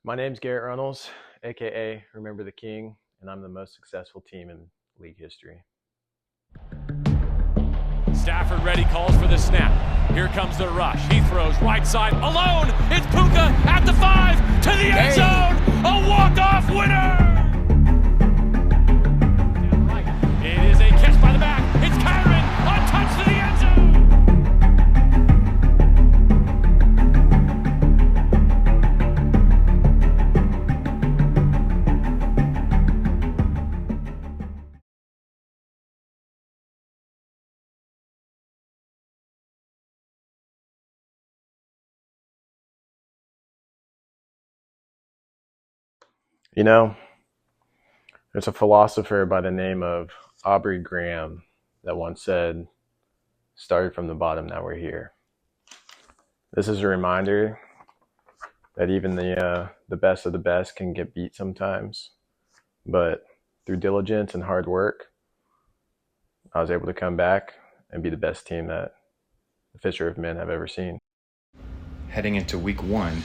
My name's Garrett Runnels, aka Remember the King, and I'm the most successful team in league history. Stafford ready, calls for the snap. Here comes the rush. He throws right side alone. It's Puka at the 5 to the end zone. A walk-off winner. It is a catch by the back. It's Kyron, a touch to the end zone. You know, there's a philosopher by the name of Aubrey Graham that once said, "Started from the bottom, now we're here." This is a reminder that even the best of the best can get beat sometimes, but through diligence and hard work, I was able to come back and be the best team that the Fisher of Men have ever seen. Heading into week 1,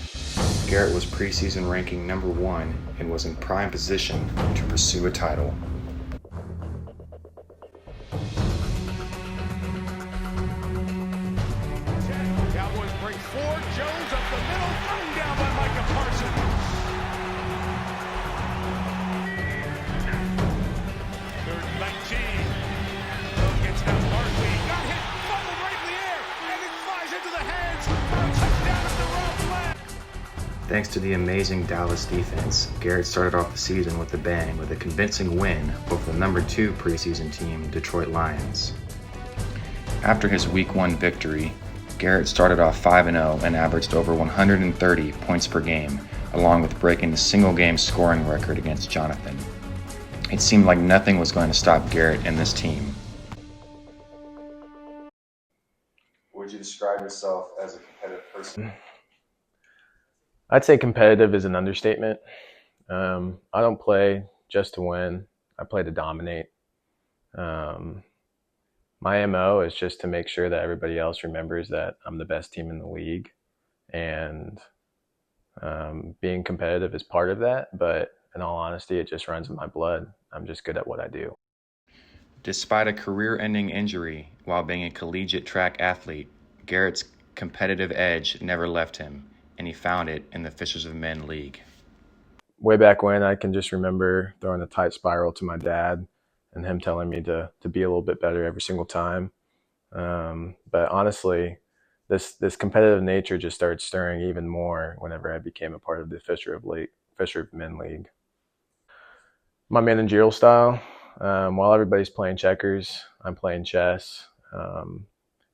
Garrett was preseason ranking number 1 and was in prime position to pursue a title. Cowboys bring 4. Jones up the middle, thrown down by Micah Parsons. 3rd and 19. Gets down Barkley. Got hit, fumbled right in the air, and it flies into the hands for a touchdown at the wrong flag. Thanks to the amazing Dallas defense, Garrett started off the season with a bang with a convincing win over the number 2 preseason team, Detroit Lions. After his week 1 victory, Garrett started off 5-0 and averaged over 130 points per game, along with breaking the single-game scoring record against Jonathan. It seemed like nothing was going to stop Garrett and this team. Would you describe yourself as a competitive person? I'd say competitive is an understatement. I don't play just to win. I play to dominate. My MO is just to make sure that everybody else remembers that I'm the best team in the league. And being competitive is part of that. But in all honesty, it just runs in my blood. I'm just good at what I do. Despite a career-ending injury while being a collegiate track athlete, Garrett's competitive edge never left him, and he found it in the Fishers of Men League. Way back when, I can just remember throwing a tight spiral to my dad and him telling me to be a little bit better every single time. But honestly, this competitive nature just started stirring even more whenever I became a part of the Fisher of Men League. My managerial style, while everybody's playing checkers, I'm playing chess.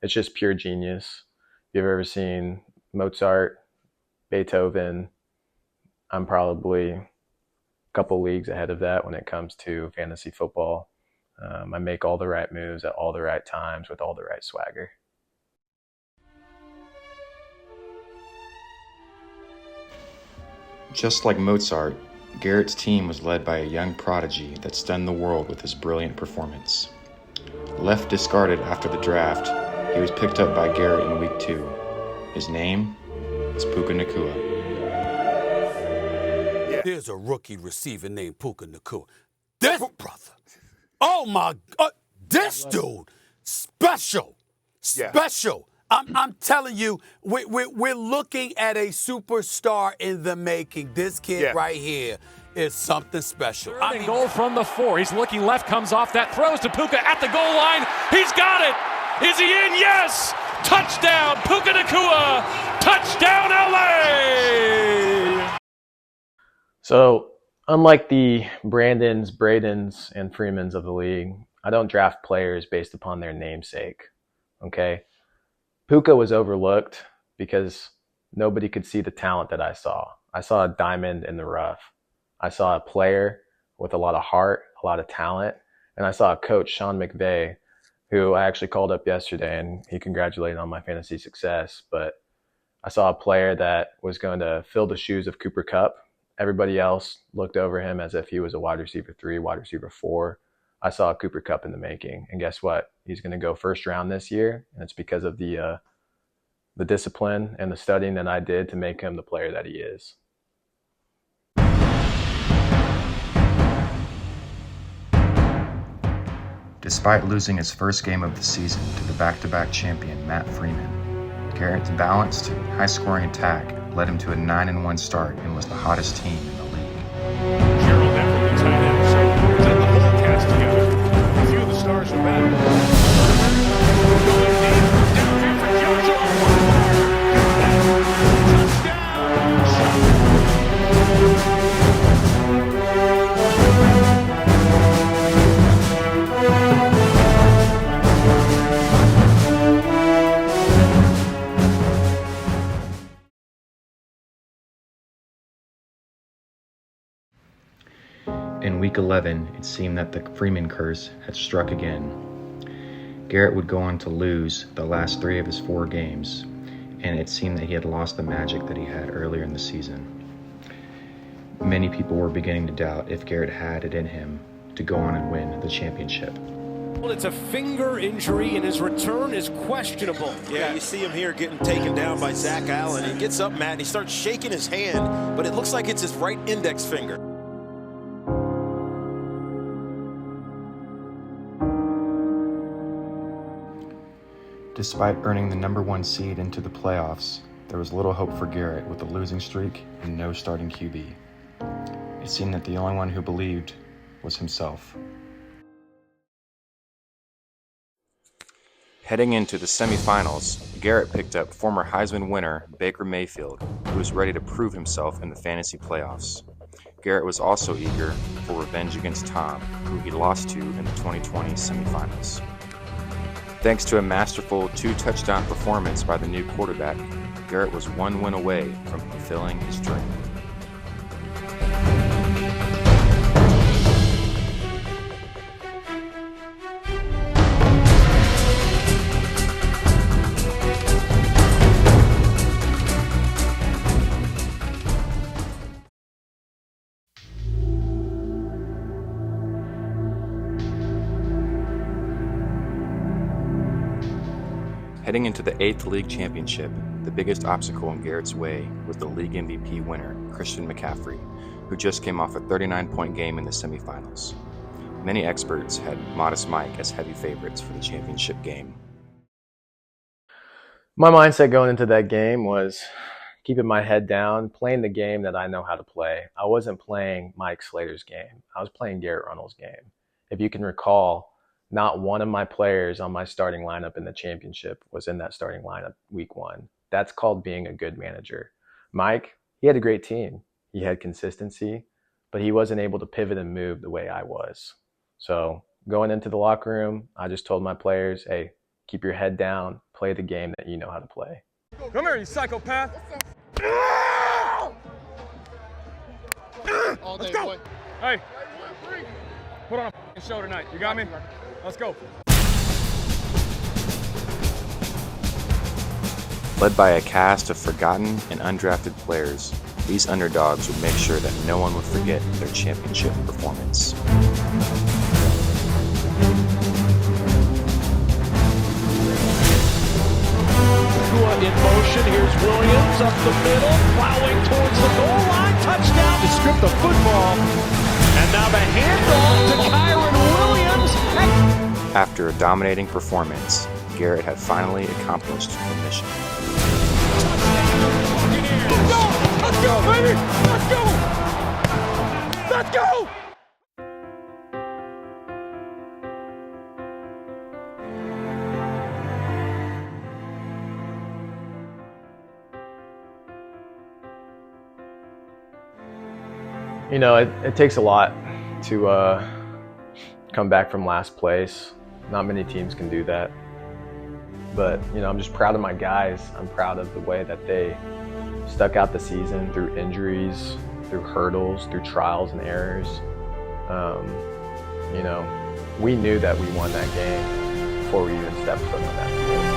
It's just pure genius. If you've ever seen Mozart, Beethoven, I'm probably a couple leagues ahead of that when it comes to fantasy football. I make all the right moves at all the right times with all the right swagger. Just like Mozart, Garrett's team was led by a young prodigy that stunned the world with his brilliant performance. Left discarded after the draft, he was picked up by Garrett in week 2. His name is Puka Nacua. There's a rookie receiver named Puka Nacua. This brother, oh my God, this dude, special. I'm telling you, we're looking at a superstar in the making. This kid right here is something special. Third and goal from the 4. He's looking left, comes off that, throws to Puka at the goal line. He's got it. Is he in? Yes. Touchdown, Puka Nacua. Touchdown, LA. So unlike the Brandons, Bradens, and Freemans of the league, I don't draft players based upon their namesake. Okay? Puka was overlooked because nobody could see the talent that I saw. I saw a diamond in the rough. I saw a player with a lot of heart, a lot of talent, and I saw a coach, Sean McVay, who I actually called up yesterday, and he congratulated on my fantasy success. But I saw a player that was going to fill the shoes of Cooper Kupp. Everybody else looked over him as if he was a wide receiver 3, wide receiver 4. I saw a Cooper Kupp in the making. And guess what? He's going to go first round this year, and it's because of the discipline and the studying that I did to make him the player that he is. Despite losing his first game of the season to the back-to-back champion Matt Freeman, Garrett's balanced, high-scoring attack led him to a 9-1 start and was the hottest team in the league. Gerald Everett, the tight end, so present the whole cast together. A few of the stars are back. Going deep, downfield for Joshua. In Week 11, it seemed that the Freeman curse had struck again. Garrett would go on to lose the last 3 of his 4 games, and it seemed that he had lost the magic that he had earlier in the season. Many people were beginning to doubt if Garrett had it in him to go on and win the championship. Well, it's a finger injury, and his return is questionable. Yeah, you see him here getting taken down by Zach Allen. He gets up, Matt, and he starts shaking his hand, but it looks like it's his right index finger. Despite earning the #1 seed into the playoffs, there was little hope for Garrett with a losing streak and no starting QB. It seemed that the only one who believed was himself. Heading into the semifinals, Garrett picked up former Heisman winner Baker Mayfield, who was ready to prove himself in the fantasy playoffs. Garrett was also eager for revenge against Tom, who he lost to in the 2020 semifinals. Thanks to a masterful 2-touchdown performance by the new quarterback, Garrett was 1 win away from fulfilling his dream. Heading into the 8th league championship, the biggest obstacle in Garrett's way was the league MVP winner, Christian McCaffrey, who just came off a 39-point game in the semifinals. Many experts had Modest Mike as heavy favorites for the championship game. My mindset going into that game was keeping my head down, playing the game that I know how to play. I wasn't playing Mike Slater's game. I was playing Garrett Runnels' game. If you can recall, not one of my players on my starting lineup in the championship was in that starting lineup week 1. That's called being a good manager. Mike, he had a great team. He had consistency, but he wasn't able to pivot and move the way I was. So going into the locker room, I just told my players, hey, keep your head down, play the game that you know how to play. Come here, you psychopath. Let's go. Hey, put on a show tonight. You got me? Let's go. Led by a cast of forgotten and undrafted players, these underdogs would make sure that no one would forget their championship performance. In motion, here's Williams up the middle, plowing towards the goal line, touchdown to strip the football, and now the handoff to Kyron Williams. After a dominating performance, Garrett had finally accomplished the mission. Let's go! Let's go, baby! Let's go! Let's go! You know, it takes a lot to come back from last place. Not many teams can do that. But, you know, I'm just proud of my guys. I'm proud of the way that they stuck out the season through injuries, through hurdles, through trials and errors. You know, we knew that we won that game before we even stepped foot on that field.